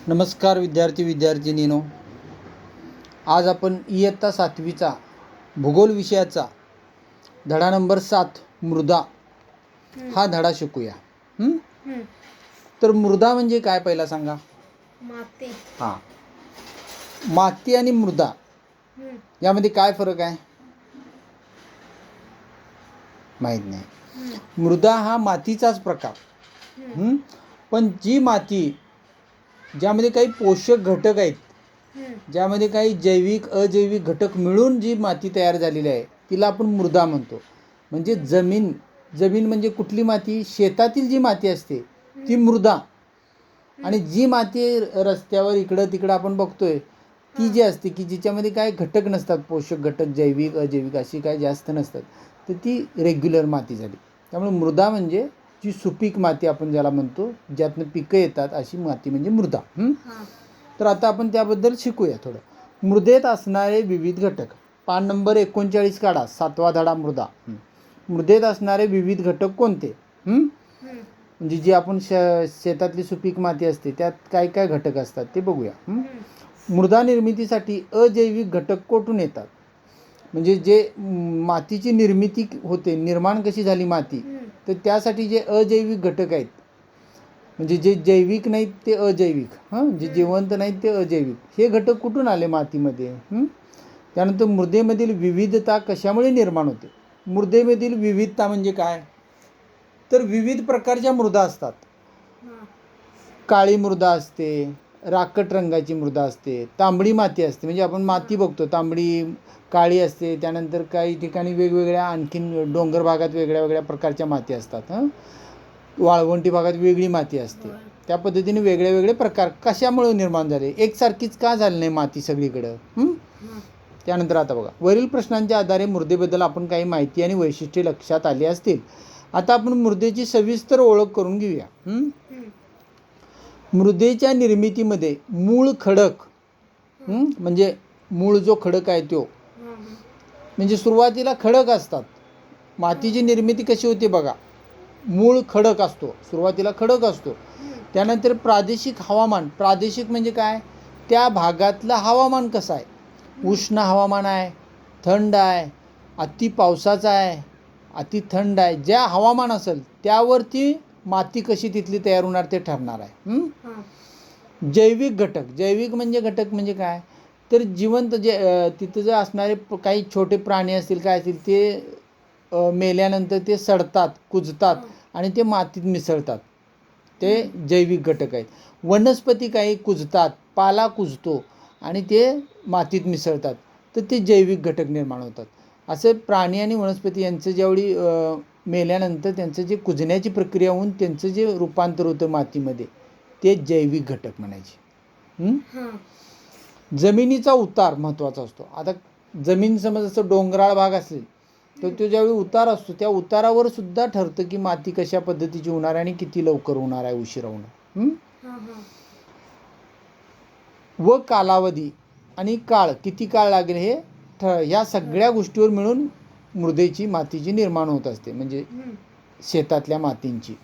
नमस्कार विद्यार्थिनीनो, आज आपण इयत्ता 7वीचा भूगोल विषयाचा धडा नंबर 7 मृदा हा धडा शिकूया. तर मृदा म्हणजे काय पहिला सांगा. माती. हां, माती आणि मृदा यामध्ये काय फरक आहे माहीत नाही. मृदा हा मातीचाच प्रकार, पण जी माती ज्यामध्ये काही पोषक घटक आहेत, ज्यामध्ये काही जैविक अजैविक घटक मिळून जी माती तयार झालेली आहे तिला आपण मृदा म्हणतो. म्हणजे जमीन म्हणजे कुठली माती, शेतातील जी माती असते ती मृदा. आणि जी माती रस्त्यावर इकडं तिकडं आपण बघतोय ती जी असते की जिच्यामध्ये काय घटक नसतात, पोषक घटक जैविक अजैविक अशी काय जास्त नसतात, तर ती रेग्युलर माती झाली. त्यामुळे मृदा म्हणजे जी सुपीक माती आपण ज्याला म्हणतो, ज्यातनं पिकं येतात अशी माती म्हणजे मृदा. तर आता आपण त्याबद्दल शिकूया थोडं. मृदेत असणारे विविध घटक, पान नंबर 39 काढा, 7वा धडा मृदा. मृदेत असणारे विविध घटक कोणते? म्हणजे जी आपण शेतातली सुपीक माती असते त्यात काय काय घटक असतात ते बघूया. मृदा निर्मितीसाठी अजैविक घटक कुठून येतात? म्हणजे जे मातीची निर्मिती होते, निर्माण कशी झाली माती, तर त्यासाठी जे अजैविक घटक आहेत, म्हणजे जे जैविक नाहीत ते अजैविक, जे जिवंत नाहीत ते अजैविक, हे घटक कुठून आले मातीमध्ये? त्यानंतर मृदेमधील विविधता कशामुळे निर्माण होते? मृदेमधील विविधता म्हणजे काय, तर विविध प्रकारच्या मृदा असतात. काळी मृदा असते, राकट रंगाची मृदा असते, तांबडी माती असते, म्हणजे आपण माती बघतो तांबडी काळी असते. त्यानंतर काही ठिकाणी वेगवेगळ्या आणखीन डोंगर भागात वेगळ्या वेगळ्या प्रकारच्या माती असतात. वाळवंटी भागात वेगळी माती असते. त्या पद्धतीने वेगळे वेगळे प्रकार कशामुळे निर्माण झाले, एकसारखीच का झाली नाही माती सगळीकडं? त्यानंतर आता बघा, वरील प्रश्नांच्या आधारे मृदेबद्दल आपण काही माहिती आणि वैशिष्ट्ये लक्षात आली असतील. आता आपण मृदेची सविस्तर ओळख करून घेऊया. मृदेच्या निर्मितीमध्ये मूळ खडक, म्हणजे मूळ जो खडक आहे तो, म्हणजे सुरुवातीला खडक असतात. मातीची निर्मिती कशी होते बघा, मूळ खडक असतो, सुरुवातीला खडक असतो. त्यानंतर प्रादेशिक हवामान, प्रादेशिक म्हणजे काय, त्या भागातलं हवामान कसं आहे, उष्ण हवामान आहे, थंड आहे, अति पावसाचा आहे, अति थंड आहे, ज्या हवामान असेल त्यावरती माती कशी तिथली तयार होणार ते ठरणार आहे. जैविक घटक, जैविक म्हणजे घटक म्हणजे काय, तर जिवंत जे तिथं जे असणारे काही छोटे प्राणी असतील काय असतील ते मेल्यानंतर ते सडतात, कुजतात आणि ते मातीत मिसळतात, ते जैविक घटक आहेत. वनस्पती काही कुजतात, पाला कुजतो आणि ते मातीत मिसळतात, तर ते जैविक घटक निर्माण होतात. असे प्राणी आणि वनस्पती यांचं ज्यावेळी मेल्यानंतर त्यांचं जे कुजण्याची प्रक्रिया होऊन त्यांचं जे रूपांतर होतं मातीमध्ये, ते जैविक घटक म्हणायचे. जमिनीचा उतार महत्त्वाचा असतो. आता जमीन समज असं डोंगराळ भाग असेल तर तो ज्यावेळी उतार असतो त्या उतारावर सुद्धा ठरतं की माती कशा पद्धतीची होणार आहे आणि किती लवकर होणार आहे, उशिरा होणार. व कालावधी आणि काळ, किती काळ लागेल हे ह्या सगळ्या गोष्टीवर मिळून मृदेची मातीची निर्माण होत असते, म्हणजे शेतातल्या मातींची.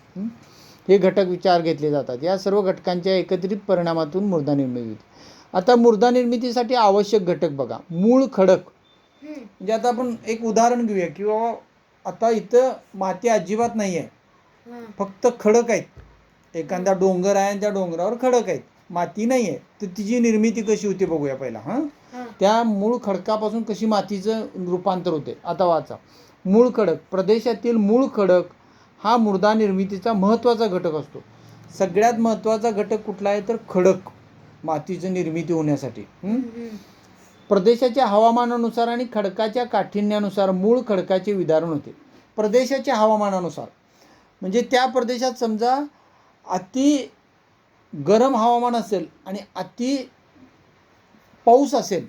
हे घटक विचार घेतले जातात. या सर्व घटकांच्या एकत्रित परिणामातून मृदा निर्मिती होते. आता मृदा निर्मितीसाठी आवश्यक घटक बघा, मूळ खडक, म्हणजे आता आपण एक उदाहरण घेऊया की बाबा आता इथं माती अजिबात नाही आहे, फक्त खडक आहेत. एखादा डोंगर आहे आणि त्या डोंगरावर खडक आहेत, माती नाही आहे, तर तिची निर्मिती कशी होते बघूया पहिला. त्या मूळ खडकापासून कशी मातीचं रूपांतर होते. आता वाचा, मूळ खडक, प्रदेशातील मूळ खडक हा मृदा निर्मितीचा महत्त्वाचा घटक असतो. सगळ्यात महत्त्वाचा घटक कुठला आहे तर खडक, मातीची निर्मिती होण्यासाठी. प्रदेशाच्या हवामानानुसार आणि खडकाच्या काठिण्यानुसार मूळ खडकाचे विदारण होते. प्रदेशाच्या हवामानानुसार म्हणजे त्या प्रदेशात समजा अति गरम हवामान असेल आणि अति पाऊस असेल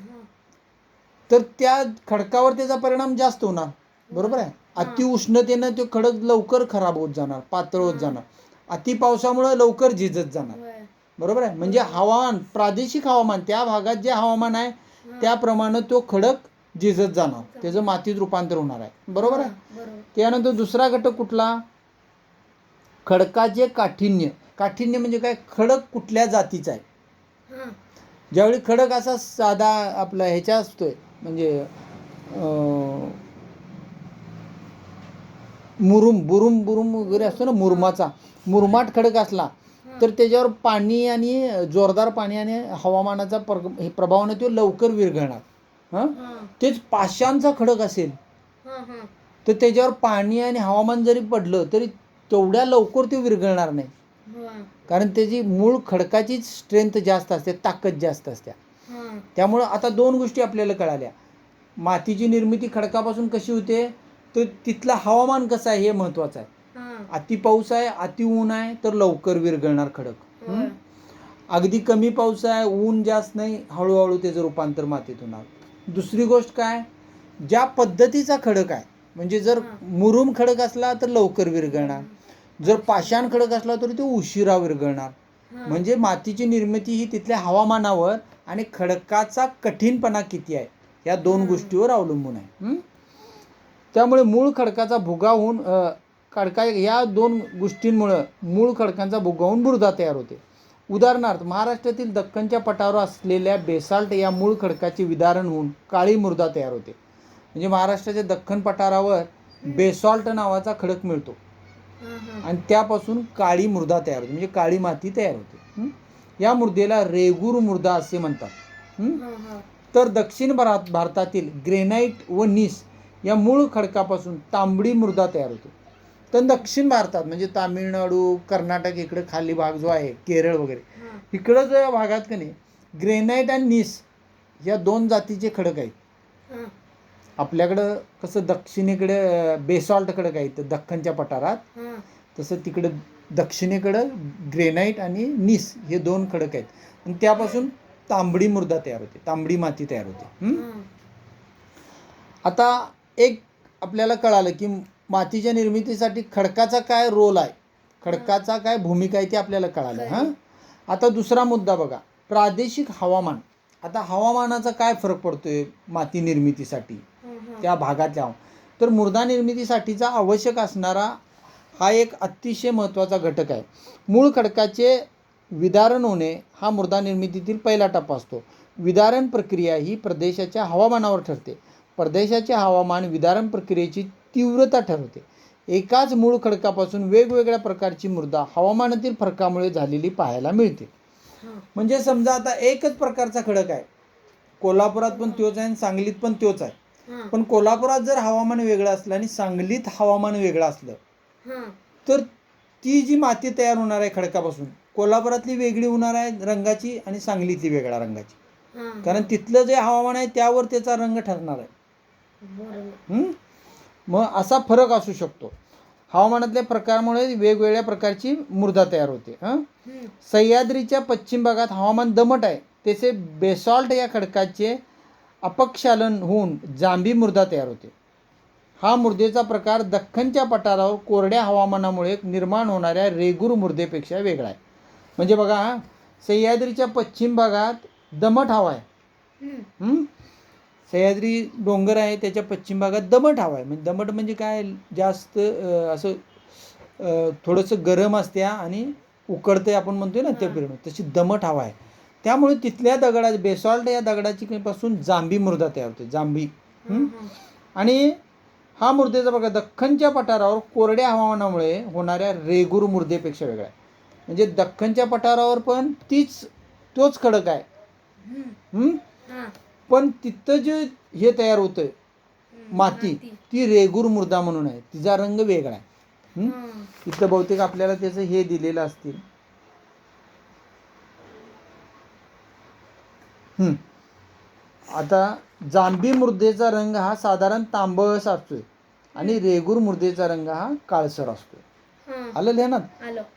तर त्या खडकावर त्याचा परिणाम जास्त होणार, बरोबर आहे. अति उष्णतेनं तो खडक लवकर खराब होत जाणार, पातळ होत जाणार. अति पावसामुळे लवकर झिजत जाणार, बरोबर आहे. म्हणजे हवामान, प्रादेशिक हवामान, त्या भागात जे हवामान आहे त्याप्रमाणे तो खडक झिजत जाणार, त्याचं मातीत रूपांतर होणार आहे, बरोबर आहे. त्यानंतर दुसरा घटक कुठला, खडकाचे काठिण्य. काठिण्य म्हणजे काय, खडक कुठल्या जातीचा आहे, ज्यावेळी खडक असा साधा आपला ह्याच्या असतोय म्हणजे बुरुम वगैरे असतो ना, मुरमाट खडक असला तर त्याच्यावर पाणी आणि जोरदार पाणी आणि हवामानाचा प्रभावाने तो लवकर विरघळणार. हां, तेच पाषाणचा खडक असेल तर त्याच्यावर पाणी आणि हवामान जरी पडलं तरी तेवढ्या लवकर तो विरघळणार नाही, कारण त्याची मूळ खडकाची स्ट्रेंथ जास्त असते, ताकद जास्त असते. त्यामुळं आता दोन गोष्टी आपल्याला कळाल्या. मातीची निर्मिती खडकापासून कशी होते, तर तिथलं हवामान कसं आहे हे महत्वाचं आहे. अति पाऊस आहे, अति ऊन आहे तर लवकर विरघळणार खडक. अगदी कमी पाऊस आहे, ऊन जास्त नाही, हळूहळू त्याचं रूपांतर मातीत होणार. दुसरी गोष्ट काय, ज्या पद्धतीचा खडक आहे, म्हणजे जर मुरुम खडक असला तर लवकर विरघळणार, जर पाषाण खडक असला तर तो उशिरा विरघळणार. म्हणजे मातीची निर्मिती ही तिथल्या हवामानावर आणि खडकाचा कठीणपणा किती आहे या दोन गोष्टीवर अवलंबून आहे. त्यामुळे मूळ खडकाचा भुगा होऊन या दोन गोष्टींमुळं मूळ खडकांचा भुगा होऊन मृदा तयार होते. उदाहरणार्थ, महाराष्ट्रातील दख्खनच्या पठारावर असलेल्या बेसाल्ट या मूळ खडकाचे विदारण होऊन काळी मृदा तयार होते. म्हणजे महाराष्ट्राच्या दख्खन पठारावर बेसॉल्ट नावाचा खडक मिळतो आणि त्यापासून काळी मृदा तयार होते, म्हणजे काळी माती तयार होते. या मृदेला रेगूर मृदा असे म्हणतात. तर दक्षिण भारतातील ग्रेनाइट व नीस या मूळ खडकापासून तांबडी मृदा तयार होते. तर दक्षिण भारतात म्हणजे तामिळनाडू, कर्नाटक इकडे खाली भाग जो आहे, केरळ वगैरे इकडं जो भागात का नाही ग्रेनाइट आणि नीस या दोन जातीचे खडक आहेत. आपल्याकडं कसं दक्षिणेकडे बेसॉल्ट खडक आहेत दख्खनच्या पठारात, तसं तिकडं दक्षिणेकडं ग्रेनाइट आणि नीस हे दोन खडक आहेत आणि त्यापासून तांबडी मृदा तयार होते, तांबडी माती तयार होते. आता एक आपल्याला कळालं की मातीच्या निर्मितीसाठी खडकाचा काय रोल आहे, खडकाचा काय भूमिका आहे ते आपल्याला कळालं. आता दुसरा मुद्दा बघा, प्रादेशिक हवामान. आता हवामानाचा काय फरक पडतोय माती निर्मितीसाठी त्या भागातल्या. तर मृदा निर्मितीसाठीचा आवश्यक असणारा हा एक अतिशय महत्त्वाचा घटक आहे. मूळ खडकाचे विदारण होणे हा मृदा निर्मितीतील पहिला टप्पा असतो. विदारण प्रक्रिया ही प्रदेशाच्या हवामानावर ठरते. प्रदेशाचे हवामान विदारण प्रक्रियेची तीव्रता ठरवते. एकाच मूळ खडकापासून वेगवेगळ्या प्रकारची मृदा हवामानातील फरकामुळे झालेली पाहायला मिळते. म्हणजे समजा आता एकच प्रकारचा खडक आहे, कोल्हापुरात पण तोच आहे आणि सांगलीत पण तोच आहे, पण कोल्हापुरात जर हवामान वेगळं असलं आणि सांगलीत हवामान वेगळं असलं तर ती जी माती तयार होणार आहे खडकापासून, कोल्हापुरातली वेगळी होणार आहे रंगाची आणि सांगलीतली वेगळ्या रंगाची, कारण तिथलं जे हवामान आहे त्यावर त्याचा रंग ठरणार आहे. मग असा फरक असू शकतो. हवामानातल्या प्रकारामुळे वेगवेगळ्या प्रकारची मृदा तयार होते. सह्याद्रीच्या पश्चिम भागात हवामान दमट आहे, त्याचे बेसॉल्ट या खडकाचे अपक्षालन होऊन जांभी मृदा तयार होते. हा मृदेचा प्रकार दख्खनच्या पठारावर कोरड्या हवामानामुळे निर्माण होणाऱ्या रेगूर मृदेपेक्षा वेगळा आहे. म्हणजे बघा, सह्याद्रीच्या पश्चिम भागात दमट हवा आहे. सह्याद्री डोंगर आहे त्याच्या पश्चिम भागात दमट हवा आहे. म्हणजे दमट म्हणजे काय, जास्त असं थोडंसं गरम असते आणि उकडते आपण म्हणतोय ना ते पिरणं, तशी दमट हवा आहे. त्यामुळे तिथल्या दगडाची बेसॉल्ट या दगडाची पासून जांभी मृदा तयार होते, जांभी. आणि हा मृदेचा प्रकार दख्खनच्या पठारावर कोरड्या हवामानामुळे होणाऱ्या रेगूर मृदेपेक्षा वेगळा आहे. म्हणजे दख्खनच्या पठारावर पण तोच खडक आहे, पण तिथं जे हे तयार होतंय माती ती रेगूर मृदा म्हणून आहे, तिचा रंग वेगळा आहे. इथं बहुतेक आपल्याला त्याचं हे दिलेलं असतील. आता जांभी मृदेचा रंग हा साधारण तांबळस असतोय आणि रेगूर मृदेचा रंग हा काळसर असतोय. आलं ध्यानात?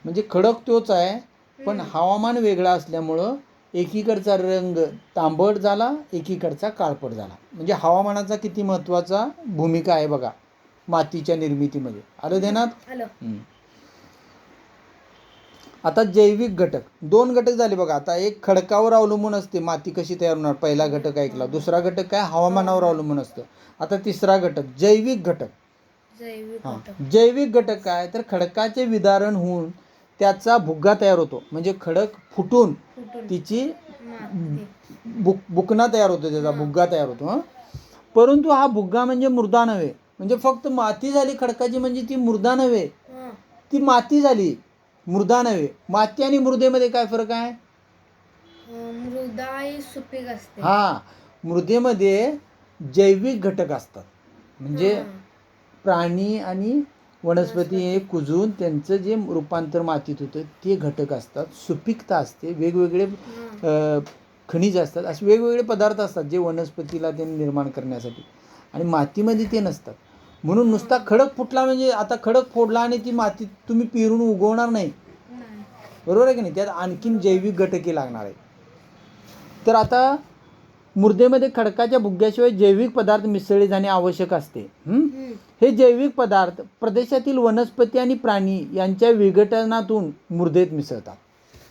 म्हणजे खडक तोच आहे पण हवामान वेगळा असल्यामुळं एकीकडचा रंग तांबट झाला, एकीकडचा काळपट झाला. म्हणजे हवामानाचा किती महत्त्वाचा भूमिका आहे बघा मातीच्या निर्मितीमध्ये. आलं ध्यानात? आता जैविक घटक, दोन घटक झाले बघा. आता एक खडकावर अवलंबून असते माती कशी तयार होणार, पहिला घटक ऐकला. दुसरा घटक काय, हवामानावर अवलंबून असतं. आता तिसरा घटक जैविक घटक. जैविक घटक काय, तर खडकाचे विदारण होऊन त्याचा भुगा तयार होतो. म्हणजे खडक फुटून तिची बुकना तयार होतो, त्याचा बुग्गा तयार होतो. हां, परंतु हा बुग्गा म्हणजे मृदा नव्हे. म्हणजे फक्त माती झाली खडकाची म्हणजे ती मृदा नव्हे, ती माती झाली, मृदा नव्हे. माती आणि मृदेमध्ये काय फरक आहे? मृदा ही सुपीक असते. हा, मृदेमध्ये जैविक घटक असतात. म्हणजे प्राणी आणि वनस्पती हे कुजून त्यांचं जे रूपांतर मातीत होतं ते घटक असतात. सुपीकता असते, वेगवेगळे खनिज असतात, असे वेगवेगळे पदार्थ असतात जे वनस्पतीला ते निर्माण करण्यासाठी. आणि मातीमध्ये ते नसतात. म्हणून नुसता खडक फुटला म्हणजे आता खडक फोडला आणि ती माती तुम्ही पेरून उगवणार नाही, बरोबर आहे की नाही? त्यात आणखीन जैविक घटके लागणार आहेत. तर आता मृदेमध्ये खडकाच्या बुग्ग्याशिवाय जैविक पदार्थ मिसळले जाणे आवश्यक असते. हे जैविक पदार्थ प्रदेशातील वनस्पती आणि प्राणी यांच्या विघटनातून मृदेत मिसळतात.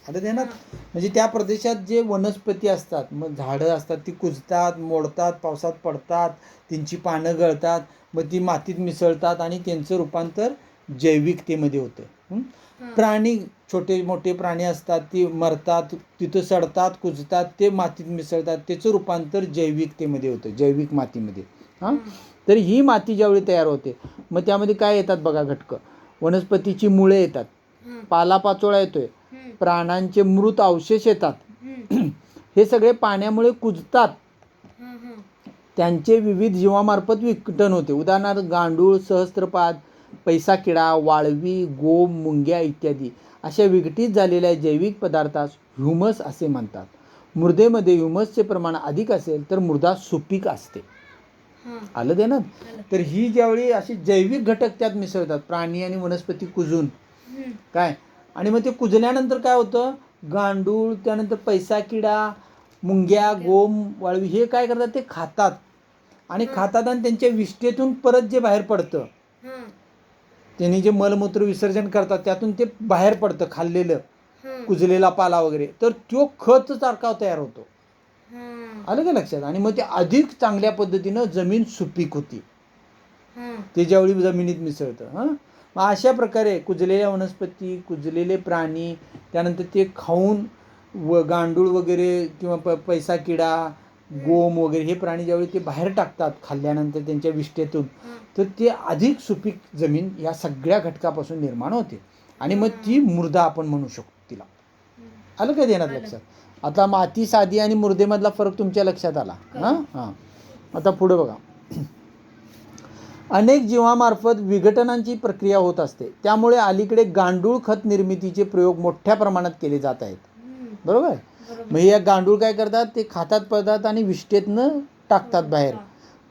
आता ते ना, म्हणजे त्या प्रदेशात जे वनस्पती असतात, मग झाडं असतात, ती कुजतात, मोडतात, पावसात पडतात, त्यांची पानं गळतात, मग ती मातीत मिसळतात आणि त्यांचं रूपांतर जैविकतेमध्ये होतं. प्राणी, छोटे मोठे प्राणी असतात, ती मरतात, तिथं सडतात, कुजतात, ते मातीत मिसळतात, त्याचं रूपांतर जैविकतेमध्ये होतं, जैविक मातीमध्ये. हां, तर ही माती ज्यावेळी तयार होते मग त्यामध्ये काय येतात बघा घटकं. वनस्पतीची मुळे येतात, पालापाचोळा येतोय, प्राण्यांचे मृत अवशेष येतात. हे सगळे पाण्यामुळे कुजतात, त्यांचे विविध जीवामार्फत विघटन होते. उदाहरणार्थ गांडूळ, सहस्त्रपाद, पैसा किडा, वाळवी, गोम, मुंग्या इत्यादी अशा विघटित झालेल्या जैविक पदार्थास ह्युमस असे म्हणतात. मृदेमध्ये ह्युमसचे प्रमाण अधिक असेल तर मृदा सुपीक असते. आलं ते ना? तर ही ज्यावेळी अशी जैविक घटक त्यात मिसळतात, प्राणी आणि वनस्पती कुजून काय, आणि मग ते कुजल्यानंतर काय होतं, गांडूळ, त्यानंतर पैसा किडा, मुंग्या, गोम, वाळवी हे काय करतात, ते खातात आणि त्यांच्या विष्ठेतून परत जे बाहेर पडतं, त्यांनी जे मलमूत्र विसर्जन करतात त्यातून ते बाहेर पडतं खाल्लेलं, कुजलेला पाला वगैरे, तर तो खत सारखा तयार होतो. आलं का लक्षात? आणि मग ते अधिक चांगल्या पद्धतीनं जमीन सुपीक होती ते ज्यावेळी जमिनीत मिसळतं. मग अशा प्रकारे कुजलेल्या वनस्पती, कुजलेले प्राणी, त्यानंतर ते खाऊन गांडूळ वगैरे किंवा पैसा किडा, गोम वगैरे हे प्राणी ज्यावेळी ते बाहेर टाकतात खाल्ल्यानंतर त्यांच्या विष्ठेतून, तर ते अधिक सुपीक जमीन या सगळ्या घटकापासून निर्माण होते आणि मग ती मृदा आपण म्हणू शकतो तिला. आलं का देण्यात लक्षात? आता माती साधी आणि मृदेमधला फरक तुमच्या लक्षात आला. हां, आता पुढे बघा. अनेक जीवामार्फत विघटनांची प्रक्रिया होत असते, त्यामुळे अलीकडे गांडूळ खत निर्मितीचे प्रयोग मोठ्या प्रमाणात केले जात आहेत. बरोबर? मग या गांडूळ काय करतात, ते खातात पदार्थ आणि विष्ठेतनं टाकतात बाहेर.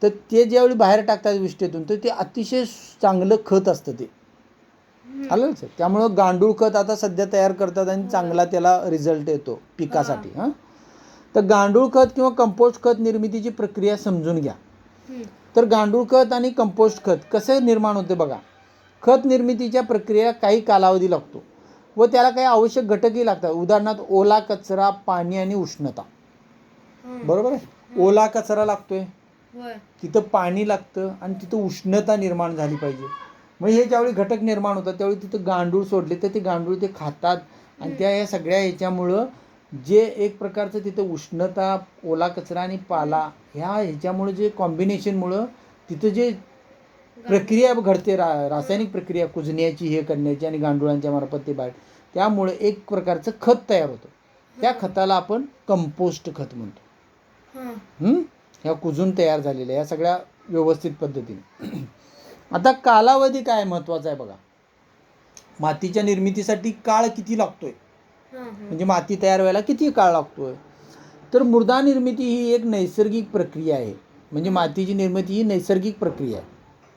तर ते ज्यावेळी बाहेर टाकतात विष्ठेतून तर ते अतिशय चांगलं खत असतं ते. आलं लक्षात? त्यामुळं गांडूळ खत आता सध्या तयार करतात आणि चांगला त्याला रिझल्ट येतो पिकासाठी. तर गांडूळ खत किंवा कंपोस्ट खत निर्मितीची प्रक्रिया समजून घ्या. तर गांडूळ खत आणि कंपोस्ट खत कसे निर्माण होते बघा. खत निर्मितीच्या प्रक्रिया काही कालावधी लागतो व त्याला काही आवश्यक घटकही लागतात. उदाहरणार्थ ओला कचरा, पाणी आणि उष्णता. बरोबर आहे? ओला कचरा लागतोय, तिथं पाणी लागतं आणि तिथं उष्णता निर्माण झाली पाहिजे. मग हे ज्यावेळी घटक निर्माण होतात त्यावेळी तिथं गांडूळ सोडले तर ते गांडूळ ते खातात आणि त्या या सगळ्या ह्याच्यामुळं जे एक प्रकारचं तिथं उष्णता, ओला कचरा आणि पाला ह्याच्यामुळे जे कॉम्बिनेशनमुळं तिथं जे प्रक्रिया घडते, रासायनिक प्रक्रिया कुजण्याची, हे करण्याची आणि गांडुळांच्या मार्फत ते बाहेर, त्यामुळे एक प्रकारचं खत तयार होतं. त्या खताला आपण कंपोस्ट खत म्हणतो. ह्या कुजून तयार झालेल्या या सगळ्या व्यवस्थित पद्धतीने. आता कालावधी काय महत्त्वाचा आहे बघा. मातीच्या निर्मितीसाठी काळ किती लागतोय, म्हणजे माती तयार व्हायला किती काळ लागतोय. तर मृदा निर्मिती ही एक नैसर्गिक प्रक्रिया आहे. म्हणजे मातीची निर्मिती ही नैसर्गिक प्रक्रिया आहे,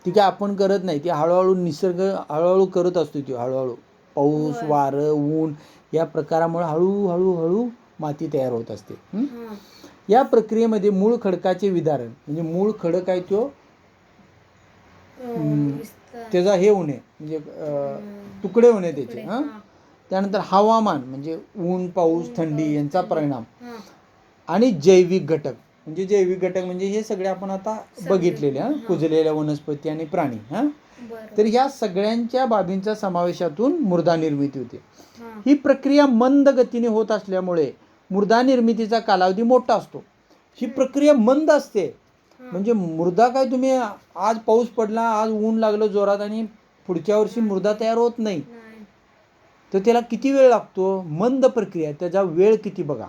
ती काय आपण करत नाही, ती हळूहळू निसर्ग हळूहळू करत असतो. ती हळूहळू पाऊस, वारं, ऊन या प्रकारामुळे हळूहळू माती तयार होत असते. या प्रक्रियेमध्ये मूळ खडकाचे विदारण, म्हणजे मूळ खडक आहे तो त्याचा हे होणे, म्हणजे तुकडे होणे त्याचे. त्यानंतर हवामान म्हणजे ऊन, पाऊस, थंडी यांचा परिणाम आणि जैविक घटक. म्हणजे जैविक घटक म्हणजे हे सगळे आपण आता बघितलेले, कुजलेल्या वनस्पती आणि प्राणी. तर ह्या सगळ्यांच्या बाबींच्या समावेशातून मृदा निर्मिती होते. ही प्रक्रिया मंद गतीने होत असल्यामुळे मृदा निर्मितीचा कालावधी मोठा असतो. ही प्रक्रिया मंद असते. म्हणजे मृदा काय तुम्ही आज पाऊस पडला, आज ऊन लागलं जोरात आणि पुढच्या वर्षी मृदा तयार होत नाही. नाही. तर त्याला किती वेळ लागतो? मंद प्रक्रिया, त्याचा वेळ किती बघा.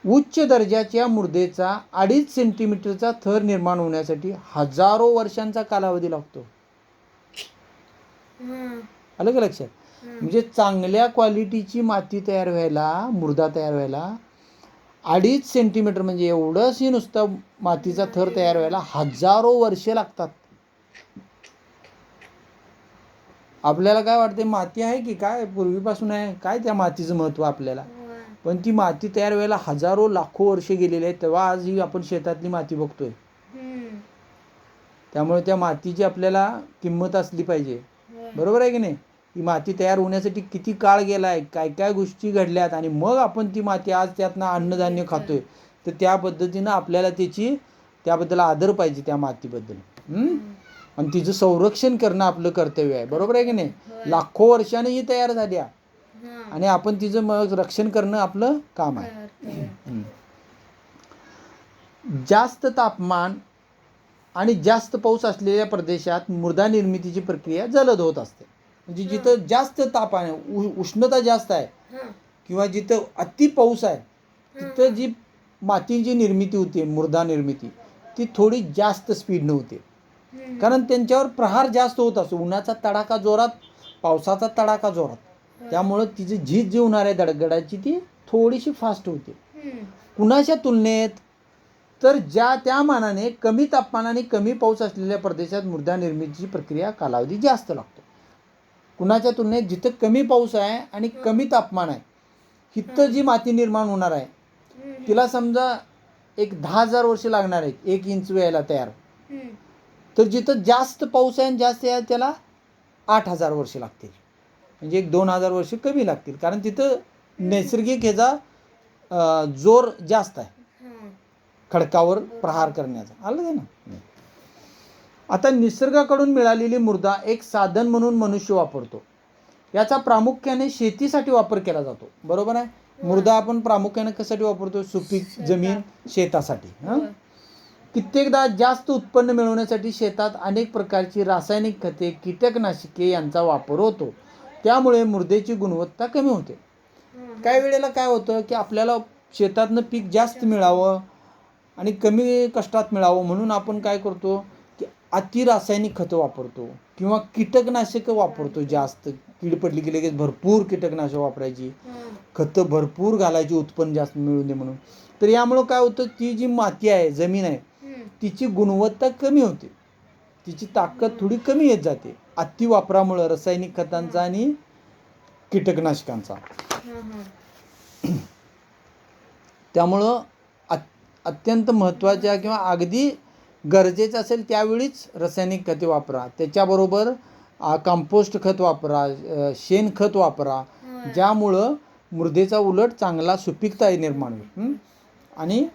उच्च दर्जाच्या मृदेचा 2.5 सेंटीमीटरचा थर निर्माण होण्यासाठी हजारो वर्षांचा कालावधी लागतो. हां. आलं का लक्षात? म्हणजे चांगल्या क्वालिटीची माती तयार व्हायला, मृदा तयार व्हायला 2.5 सेंटीमीटर म्हणजे एवढंच नुसतं मातीचा थर तयार व्हायला हजारो वर्षे लागतात. आपल्याला काय वाटते, माती आहे की काय पूर्वीपासून आहे, काय त्या मातीचं महत्त्व आपल्याला. होय. पण ती माती तयार व्हायला हजारो लाखो वर्षे गेलेली आहेत. तेव्हा आज ही आपण शेतातली माती बघतोय. हम्म. त्यामुळे त्या मातीची आपल्याला किंमत असली पाहिजे. होय. बरोबर आहे की नाही? ही माती तयार होण्यासाठी किती काळ गेला आहे, काय काय गोष्टी घडल्यात, आणि मग आपण ती माती आज त्यातनं अन्नधान्य खातोय. तर त्या पद्धतीनं आपल्याला त्याबद्दल आदर पाहिजे त्या मातीबद्दल. आणि तिचं संरक्षण करणं आपलं कर्तव्य आहे. बरोबर आहे की नाही? होय. लाखो वर्षाने ही तयार झाल्या हां. आणि आपण तिचं मग रक्षण करणं आपलं काम आहे. कर्तव्य. जास्त तापमान आणि जास्त पाऊस असलेल्या प्रदेशात मृदा निर्मितीची प्रक्रिया जलद होत असते. म्हणजे जिथं जास्त ताप आहे, उष्णता जास्त आहे, हां. किंवा जिथं अति पाऊस आहे, हां. तिथं जी मातीची निर्मिती होते, मृदा निर्मिती, ती थोडी जास्त स्पीडनं होते. हम्म. कारण त्यांच्यावर प्रहार जास्त होत असतो. उन्हाचा तडाखा जोरात, पावसाचा तडाखा जोरात. त्यामुळं तिची झीज जी होणार आहे दडगडाची, ती थोडीशी फास्ट होते. हम्म. कुणाच्या तुलनेत? तर त्या मानाने कमी तापमान आणि कमी पाऊस असलेल्या प्रदेशात मृदा निर्मितीची प्रक्रिया कालावधी जास्त लागतो. कुणाच्या तुलनेत जिथं कमी पाऊस आहे आणि कमी तापमान आहे, तिथं जी माती निर्माण होणार आहे तिला समजा एक 10,000 वर्ष लागणार आहेत 1 इंच व्हायला तयार. हम्म. तर जिथं जास्त पाऊस आहे आणि जास्त आहे त्याला 8,000 वर्ष लागतील. म्हणजे एक 2,000 वर्ष कमी लागतील. कारण तिथं नैसर्गिक ह्याचा जोर जास्त आहे हां. खडकावर प्रहार करण्याचा. आलं आहे ना? आता निसर्गाकडून मिळालेली मृदा एक साधन म्हणून मनुष्य वापरतो. याचा प्रामुख्याने शेतीसाठी वापर केला जातो. बरोबर आहे? मृदा आपण प्रामुख्याने कशासाठी वापरतो? सुपीक जमीन, शेतासाठी. कित्येकदा जास्त उत्पन्न मिळवण्यासाठी शेतात अनेक प्रकारची रासायनिक खते, कीटकनाशके यांचा वापर होतो. त्यामुळे मृदेची गुणवत्ता कमी होते. काही वेळेला काय होतं की आपल्याला शेतातनं पीक जास्त मिळावं आणि कमी कष्टात मिळावं म्हणून आपण काय करतो की अति रासायनिक खतं वापरतो किंवा कीटकनाशकं वापरतो. जास्त कीड पडली की लगेच भरपूर कीटकनाशक वापरायची, खतं भरपूर घालायची उत्पन्न जास्त मिळू दे म्हणून. तर यामुळं काय होतं, ती जी माती आहे, जमीन आहे, तिची गुणवत्ता कमी होते, तिची ताकद थोडी कमी येत जाते अति वापरामुळं रासायनिक खतांचा आणि कीटकनाशकांचा. त्यामुळं अत्यंत महत्त्वाच्या किंवा अगदी गरजेचं असेल त्यावेळीच रासायनिक खते वापरा. त्याच्याबरोबर कंपोस्ट खत वापरा, शेणखत वापरा, ज्यामुळं मृदेचा उलट चांगला सुपीकता निर्माण होईल. आणि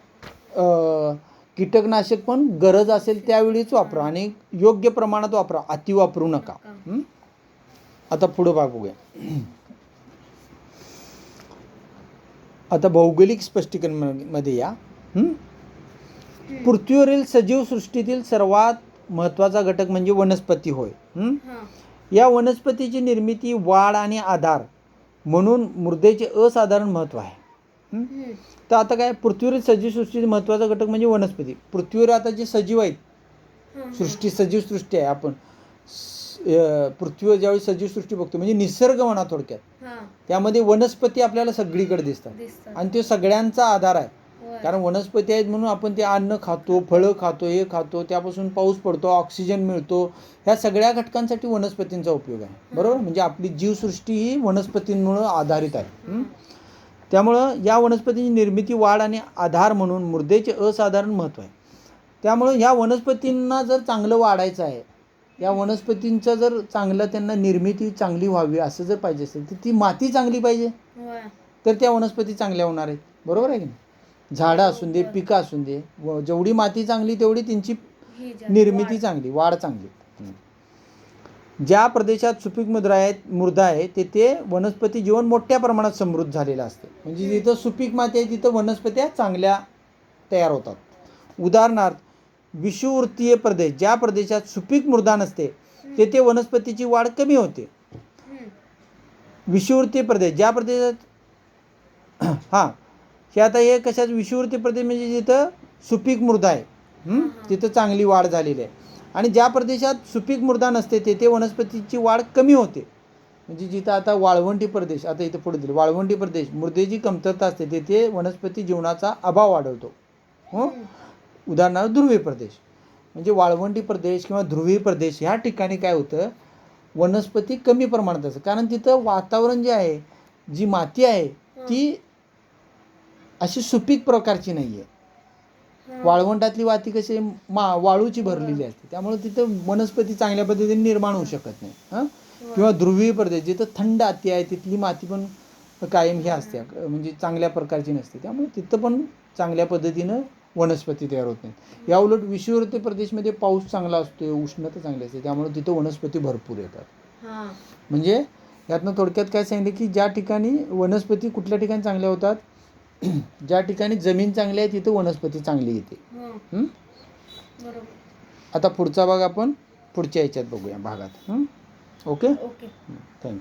कीटकनाशक पण गरज असेल त्यावेळीच वापरा आणि योग्य प्रमाणात वापरा, अति वापरू नका. आता पुढं बघूया. आता भौगोलिक स्पष्टीकरणामध्ये या. पृथ्वीवरील सजीव सृष्टीतील सर्वात महत्त्वाचा घटक म्हणजे वनस्पती होय. या वनस्पतीची निर्मिती, वाढ आणि आधार म्हणून मृदेचे असाधारण महत्त्व आहे. तर आता काय, पृथ्वीवरील सजीव सृष्टीचे महत्त्वाचा घटक म्हणजे वनस्पती. पृथ्वीवर आता जे सजीव आहेत, सजीव सृष्टी आहे, आपण पृथ्वीवर ज्यावेळी सजीव सृष्टी बघतो म्हणजे निसर्ग म्हणा थोडक्यात, त्यामध्ये वनस्पती आपल्याला सगळीकडे दिसतात आणि ते सगळ्यांचा आधार आहे. कारण वनस्पती आहेत म्हणून आपण ते अन्न खातो, फळं खातो, हे खातो, त्यापासून पाऊस पडतो, ऑक्सिजन मिळतो. ह्या सगळ्या घटकांसाठी वनस्पतींचा उपयोग आहे. बरोबर? म्हणजे आपली जीवसृष्टी ही वनस्पतींमुळं आधारित आहे. त्यामुळं या वनस्पतींची निर्मिती, वाढ आणि आधार म्हणून मृदेचे असाधारण महत्त्व आहे. त्यामुळं ह्या वनस्पतींना जर चांगलं वाढायचं आहे, या वनस्पतींचं जर चांगलं त्यांना निर्मिती चांगली व्हावी असं जर पाहिजे असेल तर ती माती चांगली पाहिजे, तर त्या वनस्पती चांगल्या होणार आहेत. बरोबर आहे की नाही? झाडं असून दे, पिकं असून दे, जेवढी माती चांगली तेवढी त्यांची निर्मिती चांगली, वाढ चांगली. ज्या प्रदेशात सुपीक मृदा आहे तेथे वनस्पती जीवन मोठ्या प्रमाणात समृद्ध झालेलं असतं. म्हणजे जिथं सुपीक माती आहे तिथं वनस्पत्या चांगल्या तयार होतात. उदाहरणार्थ विषुववृत्तीय प्रदेश, ज्या प्रदेशात सुपीक मृदा नसते तेथे वनस्पतीची वाढ कमी होते. विषुववृत्तीय प्रदेश, ज्या प्रदेशात हां हे आता हे कशात विषुववृत्तीय प्रदेश म्हणजे जिथं सुपीक मृदा आहे, तिथं चांगली वाढ झालेली आहे. आणि ज्या प्रदेशात सुपीक मृदा नसते तेथे वनस्पतीची वाढ कमी होते. म्हणजे जिथं आता वाळवंटी प्रदेश, आता इथं पुढे दिले वाळवंटी प्रदेश, मृदेची कमतरता असते तेथे वनस्पती जीवनाचा अभाव आढळतो. हो, उदाहरणार्थ ध्रुवीय प्रदेश. म्हणजे वाळवंटी प्रदेश किंवा ध्रुवीय प्रदेश ह्या ठिकाणी काय होतं, वनस्पती कमी प्रमाणात असतं. कारण तिथं वातावरण जे आहे, जी माती आहे ती अशी सुपीक प्रकारची नाही आहे. वाळवंटातली माती कशी वाळूची भरलेली असते, त्यामुळे तिथं वनस्पती चांगल्या पद्धतीने निर्माण होऊ शकत नाही. हां, किंवा ध्रुवीय प्रदेश जिथं थंड माती आहे तिथली माती पण कायम ही असते, म्हणजे चांगल्या प्रकारची नसते, त्यामुळे तिथं पण चांगल्या पद्धतीनं वनस्पती तयार होत नाहीत. या उलट विषुववृत्तीय प्रदेशमध्ये पाऊस चांगला असतो, उष्णता चांगली असते, त्यामुळे तिथं वनस्पती भरपूर येतात. म्हणजे यातनं थोडक्यात काय सांगितलं की ज्या ठिकाणी वनस्पती कुठल्या ठिकाणी चांगल्या होतात, ज्या ठिकाणी जमीन चांगली आहे तिथं वनस्पती चांगली येते. आता पुढचा भाग आपण पुढच्या ह्याच्यात बघूया भागात. Okay, thank you.